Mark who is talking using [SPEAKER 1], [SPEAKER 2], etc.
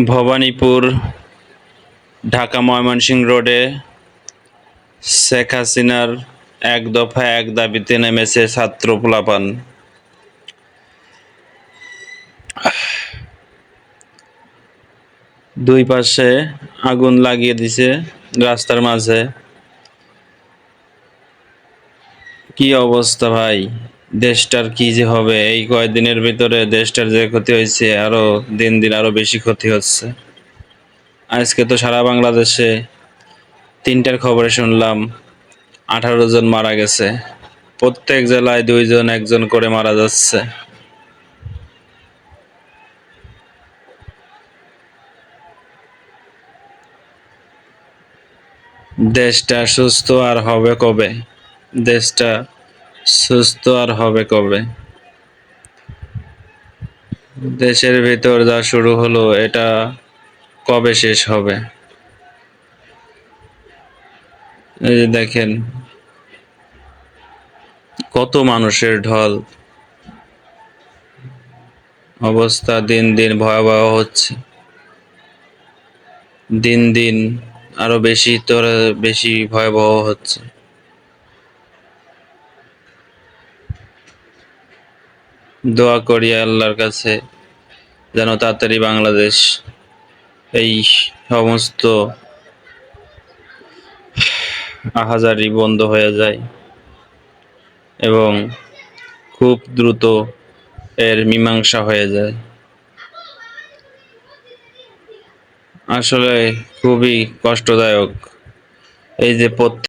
[SPEAKER 1] ভবানীপুর ঢাকা ময়মনসিংহ রোডে শেখ হাসিনার এক দফায় এক দাবিতে নেমেছে ছাত্র পোলাপান। দুই পাশে আগুন লাগিয়ে দিছে রাস্তার মাঝে। কি অবস্থা ভাই, দেশটার কি যে হবে! এই কয়েকদিনের ভিতরে দেশটার যে ক্ষতি হয়েছে, আরো দিন দিন আরো বেশি ক্ষতি হচ্ছে। আজকে তো সারা বাংলাদেশে তিনটার খবরে শুনলাম 18 জন মারা গেছে। প্রত্যেক জেলায় 2 জন 1 জন করে মারা যাচ্ছে। দেশটা সুস্থ আর হবে কবে? দেশটা সুস্থ আর হবে কবে? দেশের ভিতর যা শুরু হলো, এটা কবে শেষ হবে? এই যে দেখেন, কত মানুষের ঢল। অবস্থা দিন দিন ভয়াবহ হচ্ছে। দিন দিন আরো বেশি ভয়াবহ হচ্ছে। দোয়া করি আল্লাহর কাছে যেন তাড়াতাড়ি বাংলাদেশ এই সমস্ত আহাজারি বন্ধ হয়ে যায় এবং খুব দ্রুত এর মীমাংসা হয়ে যায়। আসলে খুবই কষ্টদায়ক এই যে